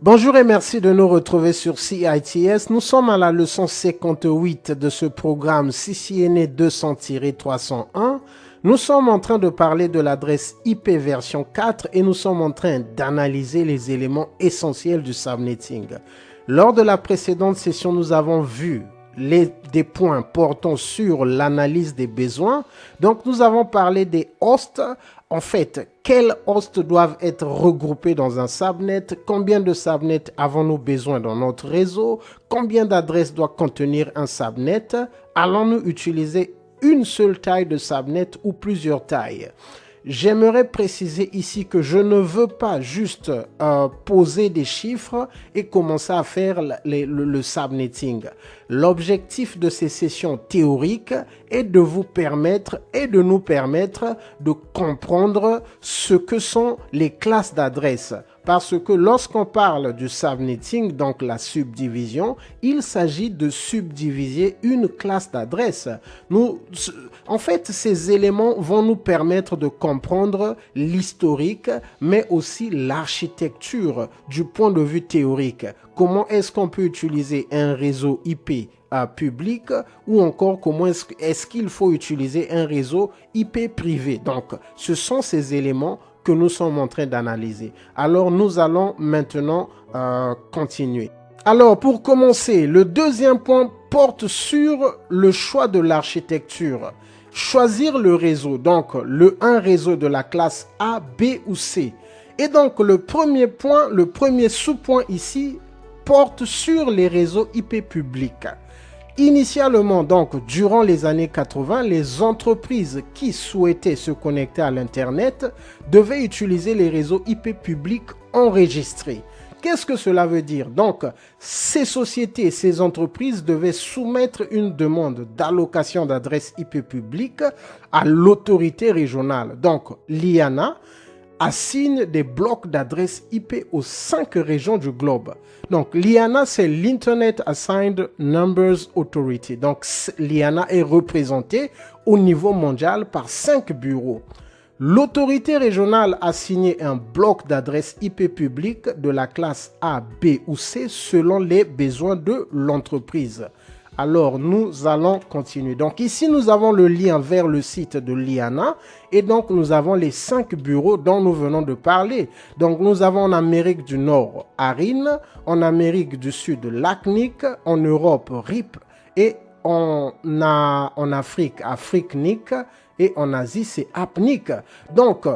Bonjour et merci de nous retrouver sur CITS. Nous sommes à la leçon 58 de ce programme CCNA 200-301. Nous sommes en train de parler de l'adresse IP version 4 et nous sommes en train d'analyser les éléments essentiels du subnetting. Lors de la précédente session, nous avons vu des points portant sur l'analyse des besoins. Donc, nous avons parlé des hosts. En fait, quels hosts doivent être regroupés dans un subnet? Combien de subnets avons-nous besoin dans notre réseau? Combien d'adresses doit contenir un subnet? Allons-nous utiliser une seule taille de subnet ou plusieurs tailles? J'aimerais préciser ici que je ne veux pas juste poser des chiffres et commencer à faire le subnetting. L'objectif de ces sessions théoriques est de vous permettre et de nous permettre de comprendre ce que sont les classes d'adresses. Parce que lorsqu'on parle du subnetting, donc la subdivision, il s'agit de subdiviser une classe d'adresse. En fait, ces éléments vont nous permettre de comprendre l'historique, mais aussi l'architecture du point de vue théorique. Comment est-ce qu'on peut utiliser un réseau IP public ou encore comment est-ce qu'il faut utiliser un réseau IP privé. Donc, ce sont ces éléments que nous sommes en train d'analyser. Alors, nous allons maintenant continuer. Alors, pour commencer, le deuxième point porte sur le choix de l'architecture. Choisir le réseau, donc un réseau de la classe A, B ou C. Et donc, le premier point, le premier sous-point ici, porte sur les réseaux IP publics. Initialement, donc, durant les années 80, les entreprises qui souhaitaient se connecter à l'Internet devaient utiliser les réseaux IP publics enregistrés. Qu'est-ce que cela veut dire? Donc, ces sociétés, ces entreprises devaient soumettre une demande d'allocation d'adresses IP publiques à l'autorité régionale. Donc, l'IANA assigne des blocs d'adresses IP aux 5 régions du globe. Donc, l'IANA, c'est l'Internet Assigned Numbers Authority. Donc, l'IANA est représentée au niveau mondial par 5 bureaux. L'autorité régionale a signé un bloc d'adresses IP publiques de la classe A, B ou C selon les besoins de l'entreprise. Alors, nous allons continuer. Donc, ici, nous avons le lien vers le site de l'IANA et donc, nous avons les 5 bureaux dont nous venons de parler. Donc, nous avons en Amérique du Nord, ARIN, en Amérique du Sud, LACNIC, en Europe, RIP et en Afrique, AFRICNIC et en Asie, c'est APNIC. Donc,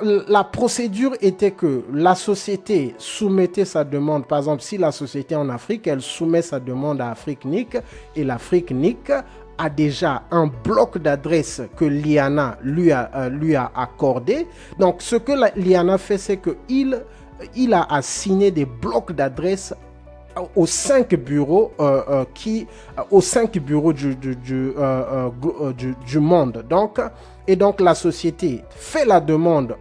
la procédure était que la société soumettait sa demande. Par exemple, si la société en Afrique, elle soumet sa demande à AFRICNIC et l'AFRICNIC a déjà un bloc d'adresse que l'IANA lui a accordé. Donc, ce que l'IANA fait, c'est qu'il a assigné des blocs d'adresse aux 5 bureaux du monde. Donc, et donc la société fait la demande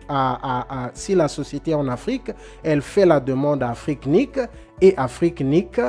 si la société est en Afrique, elle fait la demande à AFRICNIC et AFRICNIC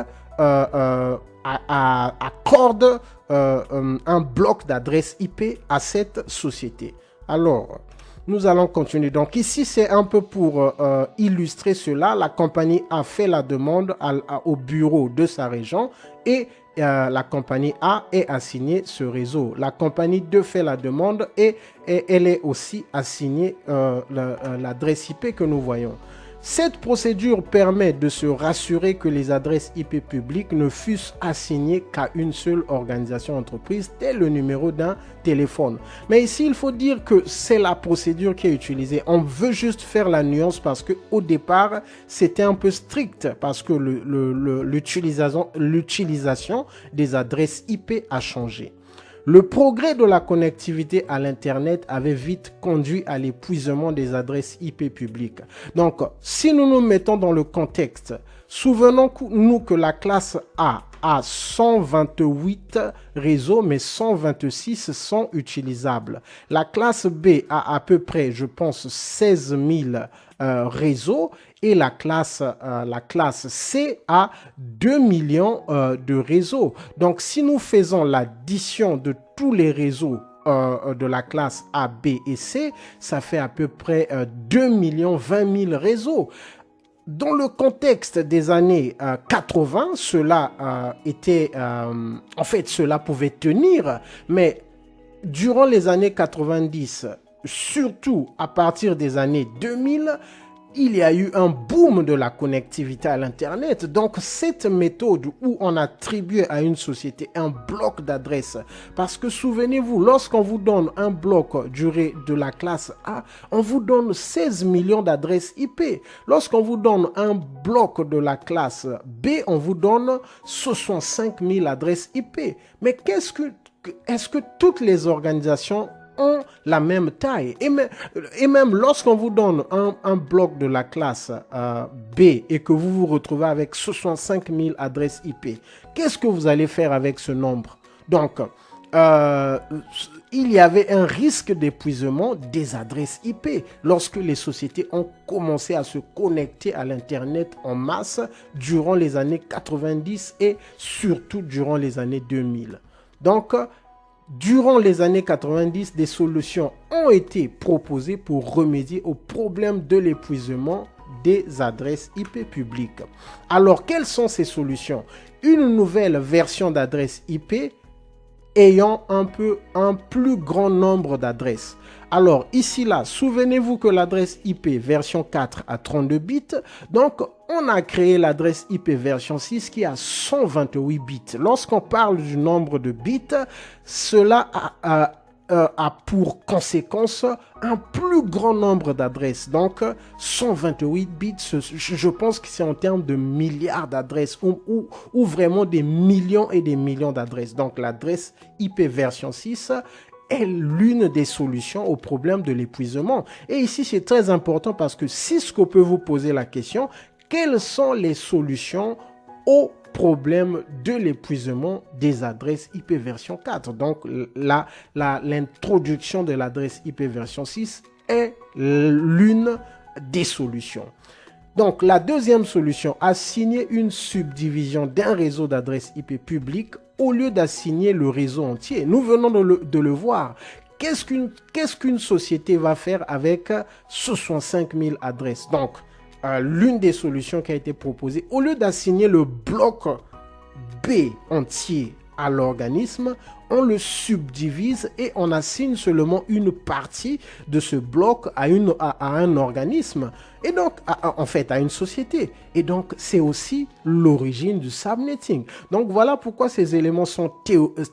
accorde un bloc d'adresse IP à cette société. Alors, nous allons continuer. Donc ici, c'est un peu pour illustrer cela. La compagnie A fait la demande au bureau de sa région et la compagnie A est assignée ce réseau. La compagnie 2 fait la demande et elle est aussi assignée l'adresse IP que nous voyons. Cette procédure permet de se rassurer que les adresses IP publiques ne fussent assignées qu'à une seule organisation entreprise, tel le numéro d'un téléphone. Mais ici, il faut dire que c'est la procédure qui est utilisée. On veut juste faire la nuance parce qu'au départ, c'était un peu strict parce que l'utilisation des adresses IP a changé. Le progrès de la connectivité à l'Internet avait vite conduit à l'épuisement des adresses IP publiques. Donc, si nous nous mettons dans le contexte, souvenons-nous que la classe A a 128 réseaux, mais 126 sont utilisables. La classe B a à peu près, je pense, 16 000 réseaux et la classe C a 2 millions de réseaux. Donc, si nous faisons l'addition de tous les réseaux de la classe A, B et C, ça fait à peu près 2 20 000 réseaux. dans le contexte des années 80, cela cela pouvait tenir, mais durant les années 90, surtout à partir des années 2000, il y a eu un boom de la connectivité à l'Internet. Donc, cette méthode où on attribue à une société un bloc d'adresses, parce que souvenez-vous, lorsqu'on vous donne un bloc de la classe A, on vous donne 16 millions d'adresses IP. Lorsqu'on vous donne un bloc de la classe B, on vous donne 65 000 adresses IP. Mais est-ce que toutes les organisations ont la même taille? Et même lorsqu'on vous donne un bloc de la classe B et que vous vous retrouvez avec 65 000 adresses IP, qu'est-ce que vous allez faire avec ce nombre? Donc, il y avait un risque d'épuisement des adresses IP lorsque les sociétés ont commencé à se connecter à l'Internet en masse durant les années 90 et surtout durant les années 2000. Donc, durant les années 90, des solutions ont été proposées pour remédier au problème de l'épuisement des adresses IP publiques. Alors, quelles sont ces solutions? Une nouvelle version d'adresse IP ayant un plus grand nombre d'adresses. Alors, ici, là, souvenez-vous que l'adresse IP version 4 a 32 bits. Donc, on a créé l'adresse IP version 6 qui a 128 bits. Lorsqu'on parle du nombre de bits, cela a pour conséquence un plus grand nombre d'adresses. Donc, 128 bits, je pense que c'est en termes de milliards d'adresses ou vraiment des millions et des millions d'adresses. Donc, l'adresse IP version 6 est l'une des solutions au problème de l'épuisement. Et ici, c'est très important parce que Cisco peut vous poser la question, quelles sont les solutions au problème de l'épuisement des adresses IP version 4? Donc, l'introduction de l'adresse IP version 6 est l'une des solutions. Donc, la deuxième solution, assigner une subdivision d'un réseau d'adresses IP publiques au lieu d'assigner le réseau entier. Nous venons de le voir. Qu'est-ce qu'une société va faire avec 65 000 adresses? Donc, l'une des solutions qui a été proposée, au lieu d'assigner le bloc B entier à l'organisme, on le subdivise et on assigne seulement une partie de ce bloc à un organisme et donc à une société. Et donc c'est aussi l'origine du subnetting. Donc voilà pourquoi ces éléments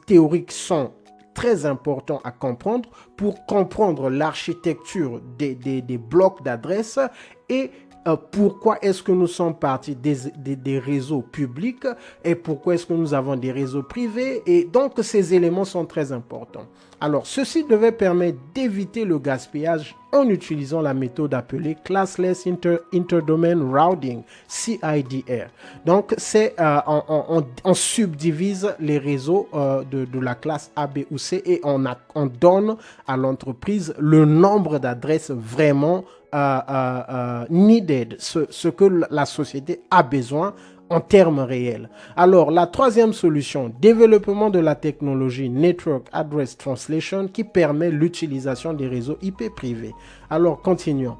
théoriques sont très importants à comprendre pour comprendre l'architecture des blocs d'adresses et pourquoi est-ce que nous sommes partis des réseaux publics et pourquoi est-ce que nous avons des réseaux privés. Et donc, ces éléments sont très importants. Alors, ceci devait permettre d'éviter le gaspillage en utilisant la méthode appelée Classless Interdomain Routing, CIDR. Donc, on subdivise les réseaux de la classe A, B ou C et on donne à l'entreprise le nombre d'adresses vraiment needed, ce que la société a besoin en termes réels. Alors, la troisième solution, développement de la technologie Network Address Translation qui permet l'utilisation des réseaux IP privés. Alors, continuons.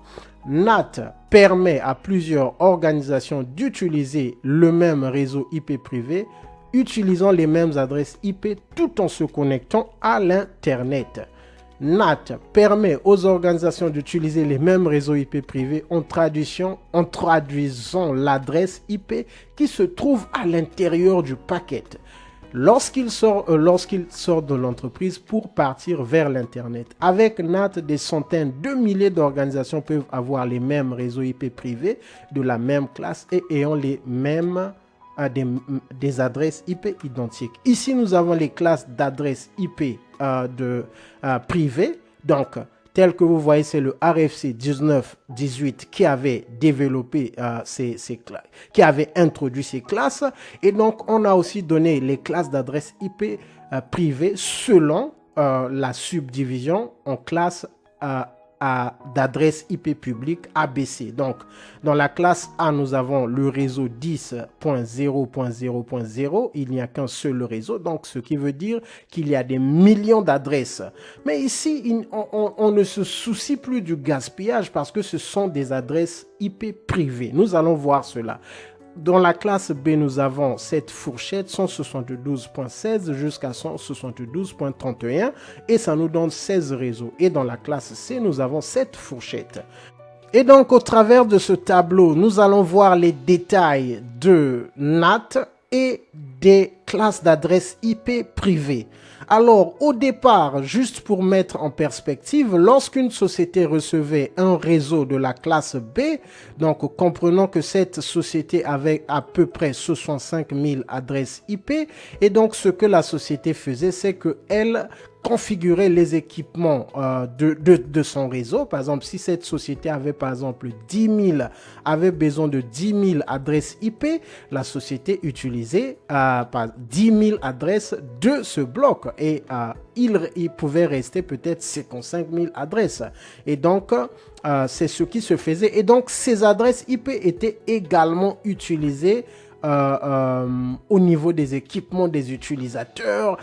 NAT permet à plusieurs organisations d'utiliser le même réseau IP privé, utilisant les mêmes adresses IP tout en se connectant à l'Internet. NAT permet aux organisations d'utiliser les mêmes réseaux IP privés en traduisant l'adresse IP qui se trouve à l'intérieur du paquet lorsqu'il sort de l'entreprise pour partir vers l'Internet. Avec NAT, des centaines de milliers d'organisations peuvent avoir les mêmes réseaux IP privés de la même classe et ayant les mêmes des adresses IP identiques. Ici, nous avons les classes d'adresses IP privées. Donc, tel que vous voyez, c'est le RFC 1918 qui avait développé qui avait introduit ces classes. Et donc, on a aussi donné les classes d'adresses IP privées selon la subdivision en classes d'adresse IP publique ABC. Donc, dans la classe A, nous avons le réseau 10.0.0.0. Il n'y a qu'un seul réseau, donc ce qui veut dire qu'il y a des millions d'adresses. Mais ici, on ne se soucie plus du gaspillage parce que ce sont des adresses IP privées. Nous allons voir cela. Dans la classe B, nous avons cette fourchette 172.16 jusqu'à 172.31 et ça nous donne 16 réseaux. Et dans la classe C, nous avons cette fourchette. Et donc, au travers de ce tableau, nous allons voir les détails de NAT et des classes d'adresses IP privées. Alors, au départ, juste pour mettre en perspective, lorsqu'une société recevait un réseau de la classe B, donc comprenons que cette société avait à peu près 65 000 adresses IP, et donc ce que la société faisait, c'est qu'elle configurer les équipements de son réseau. Par exemple, si cette société avait par exemple avait besoin de 10 000 adresses IP, la société utilisait 10 000 adresses de ce bloc et il pouvait rester peut-être 55 000 adresses. Et donc, c'est ce qui se faisait. Et donc, ces adresses IP étaient également utilisées au niveau des équipements des utilisateurs.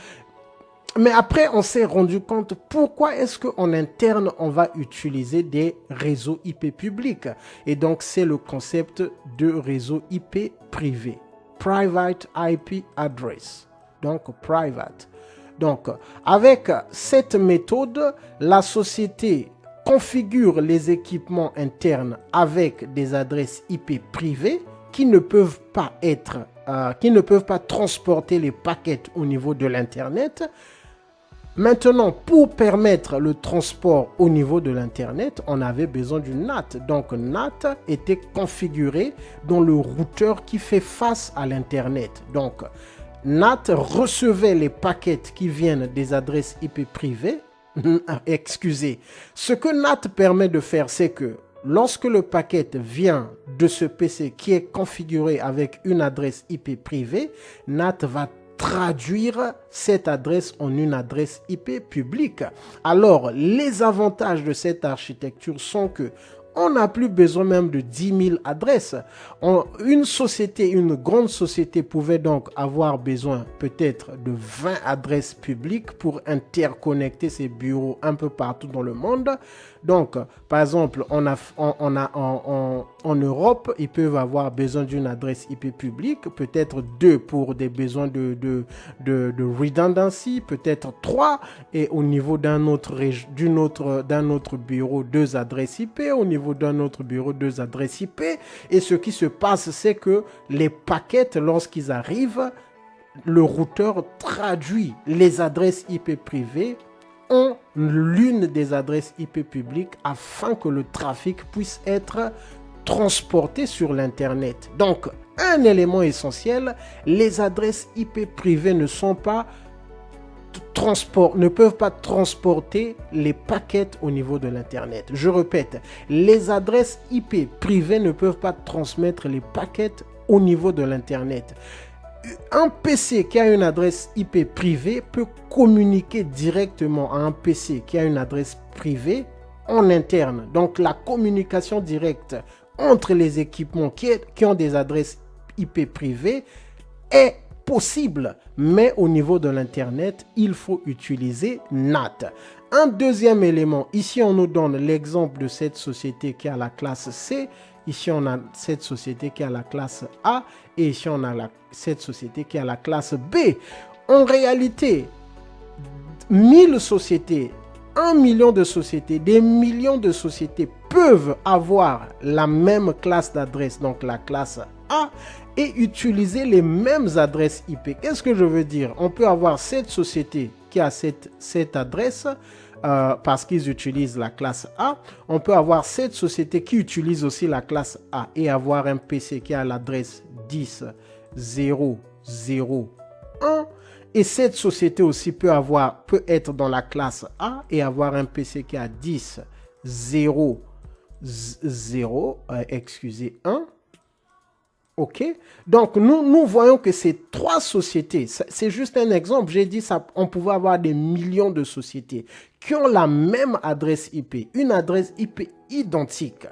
Mais après, on s'est rendu compte pourquoi est-ce qu'en interne, on va utiliser des réseaux IP publics. Et donc, c'est le concept de réseau IP privé. Private IP Address. Donc, private. Donc, avec cette méthode, la société configure les équipements internes avec des adresses IP privées qui ne peuvent pas transporter les paquets au niveau de l'Internet. Maintenant, pour permettre le transport au niveau de l'Internet, on avait besoin du NAT. Donc, NAT était configuré dans le routeur qui fait face à l'Internet. Donc, NAT recevait les paquets qui viennent des adresses IP privées. Excusez. Ce que NAT permet de faire, c'est que lorsque le paquet vient de ce PC qui est configuré avec une adresse IP privée, NAT va traduire cette adresse en une adresse IP publique. Alors, les avantages de cette architecture sont que on n'a plus besoin même de 10 000 adresses. Une grande société pouvait donc avoir besoin peut-être de 20 adresses publiques pour interconnecter ses bureaux un peu partout dans le monde. Donc, par exemple, en Europe, ils peuvent avoir besoin d'une adresse IP publique, peut-être 2 pour des besoins de redundancy, peut-être 3, et au niveau d'un autre bureau, 2 adresses IP, au niveau d'un autre bureau, 2 adresses IP. Et ce qui se passe, c'est que les paquets, lorsqu'ils arrivent, le routeur traduit les adresses IP privées en l'une des adresses IP publiques afin que le trafic puisse être transporté sur l'Internet. Donc, un élément essentiel, les adresses IP privées ne peuvent pas transporter les paquets au niveau de l'Internet. Je répète, les adresses IP privées ne peuvent pas transmettre les paquets au niveau de l'Internet. Un PC qui a une adresse IP privée peut communiquer directement à un PC qui a une adresse privée en interne. Donc, la communication directe entre les équipements qui ont des adresses IP privées est possible, mais au niveau de l'Internet, il faut utiliser NAT. Un deuxième élément, ici on nous donne l'exemple de cette société qui a la classe C, ici on a cette société qui a la classe A, et ici on a cette société qui a la classe B. En réalité, 1000 sociétés, 1 million de sociétés, des millions de sociétés peuvent avoir la même classe d'adresse, donc la classe A, et utiliser les mêmes adresses IP. Qu'est-ce que je veux dire? On peut avoir cette société qui a cette adresse parce qu'ils utilisent la classe A. On peut avoir cette société qui utilise aussi la classe A et avoir un PC qui a l'adresse 10.0.0.1. Et cette société aussi peut être dans la classe A et avoir un PC qui a 10.0.0.1. OK? Donc, nous voyons que ces trois sociétés, c'est juste un exemple. J'ai dit ça, on pouvait avoir des millions de sociétés qui ont la même adresse IP, une adresse IP identique.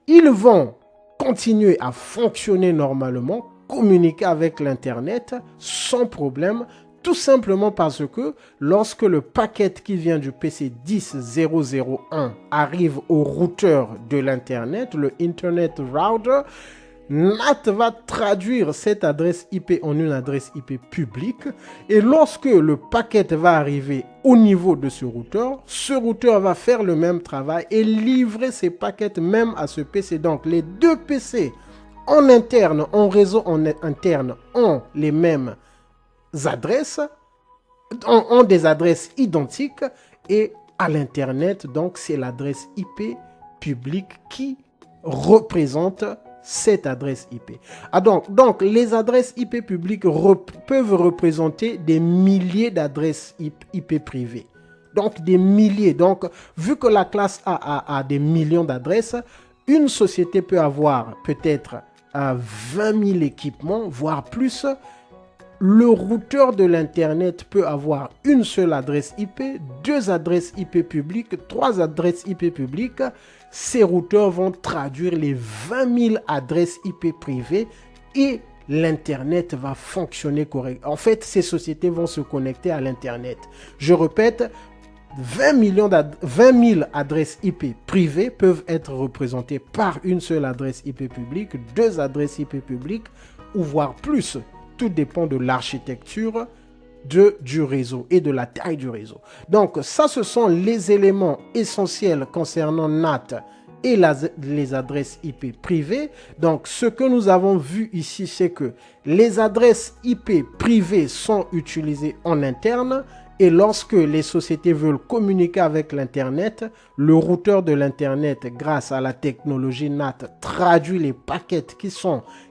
Ils vont continuer à fonctionner normalement, communiquer avec l'Internet sans problème, tout simplement parce que lorsque le paquet qui vient du PC 10.0.0.1 arrive au routeur de l'Internet, le Internet Router, NAT va traduire cette adresse IP en une adresse IP publique et lorsque le paquet va arriver au niveau de ce routeur va faire le même travail et livrer ces paquets même à ce PC. Donc les deux PC en interne, en réseau en interne, ont les mêmes adresses, ont des adresses identiques et à l'Internet, donc c'est l'adresse IP publique qui représente cette adresse IP. Donc les adresses IP publiques peuvent représenter des milliers d'adresses IP privées. Donc des milliers. Donc vu que la classe A a des millions d'adresses, une société peut avoir peut-être 20 000 équipements, voire plus. Le routeur de l'Internet peut avoir une seule adresse IP, deux adresses IP publiques, trois adresses IP publiques. Ces routeurs vont traduire les 20 000 adresses IP privées et l'Internet va fonctionner correctement. En fait, ces sociétés vont se connecter à l'Internet. Je répète, 20 000 adresses IP privées peuvent être représentées par une seule adresse IP publique, deux adresses IP publiques ou voire plus. Tout dépend de l'architecture du réseau et de la taille du réseau. Donc ça, ce sont les éléments essentiels concernant NAT et les adresses IP privées. Donc ce que nous avons vu ici, c'est que les adresses IP privées sont utilisées en interne et lorsque les sociétés veulent communiquer avec l'Internet, le routeur de l'Internet, grâce à la technologie NAT, traduit les paquets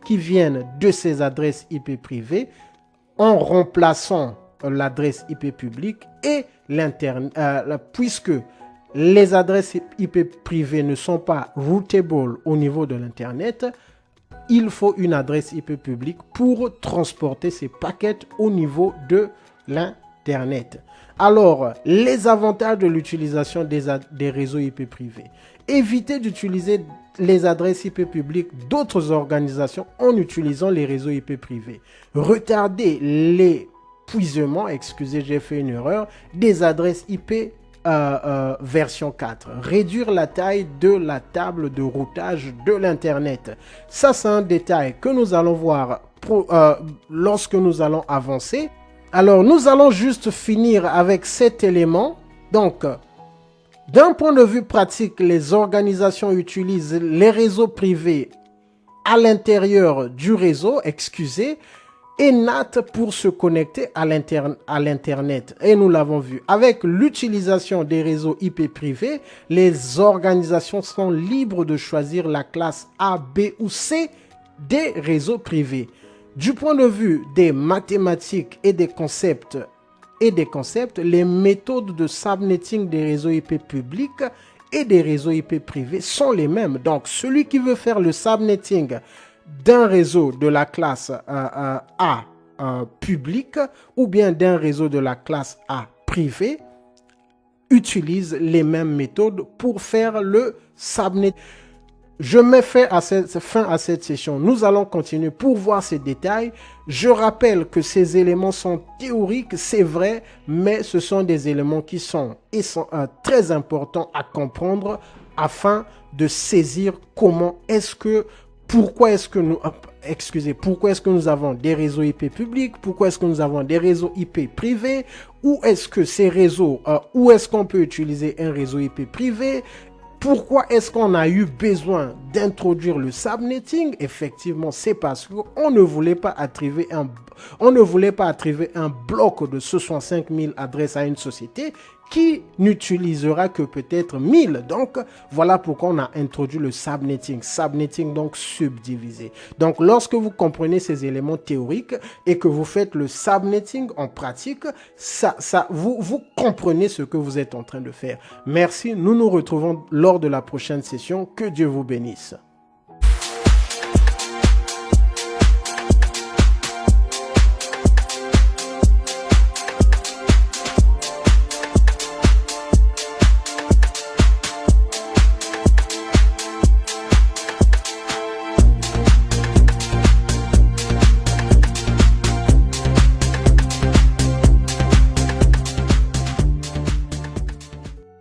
qui viennent de ces adresses IP privées en remplaçant l'adresse IP publique et puisque les adresses IP privées ne sont pas routable au niveau de l'Internet, il faut une adresse IP publique pour transporter ces paquets au niveau de l'Internet. Alors, les avantages de l'utilisation des réseaux IP privés. Éviter d'utiliser les adresses IP publiques d'autres organisations en utilisant les réseaux IP privés. Retarder l'épuisement, excusez, j'ai fait une erreur, des adresses IP version 4. Réduire la taille de la table de routage de l'Internet. Ça, c'est un détail que nous allons voir lorsque nous allons avancer. Alors, nous allons juste finir avec cet élément. Donc, d'un point de vue pratique, les organisations utilisent les réseaux privés à l'intérieur du réseau, et NAT pour se connecter à l'Internet. Et nous l'avons vu. Avec l'utilisation des réseaux IP privés, les organisations sont libres de choisir la classe A, B ou C des réseaux privés. Du point de vue des mathématiques et des concepts, les méthodes de subnetting des réseaux IP publics et des réseaux IP privés sont les mêmes. Donc, celui qui veut faire le subnetting d'un réseau de la classe A public ou bien d'un réseau de la classe A privé utilise les mêmes méthodes pour faire le subnetting. Je mets fin à cette session. Nous allons continuer pour voir ces détails. Je rappelle que ces éléments sont théoriques, c'est vrai, mais ce sont des éléments qui sont très importants à comprendre afin de saisir pourquoi est-ce que nous avons des réseaux IP publics, pourquoi est-ce que nous avons des réseaux IP privés, où est-ce qu'on peut utiliser un réseau IP privé. Pourquoi est-ce qu'on a eu besoin d'introduire le subnetting? Effectivement, c'est parce qu'on ne voulait pas attribuer un bloc de 65 000 adresses à une société qui n'utilisera que peut-être 1000. Donc, voilà pourquoi on a introduit le subnetting. Subnetting, donc subdivisé. Donc, lorsque vous comprenez ces éléments théoriques et que vous faites le subnetting en pratique, vous comprenez ce que vous êtes en train de faire. Merci. Nous nous retrouvons lors de la prochaine session. Que Dieu vous bénisse.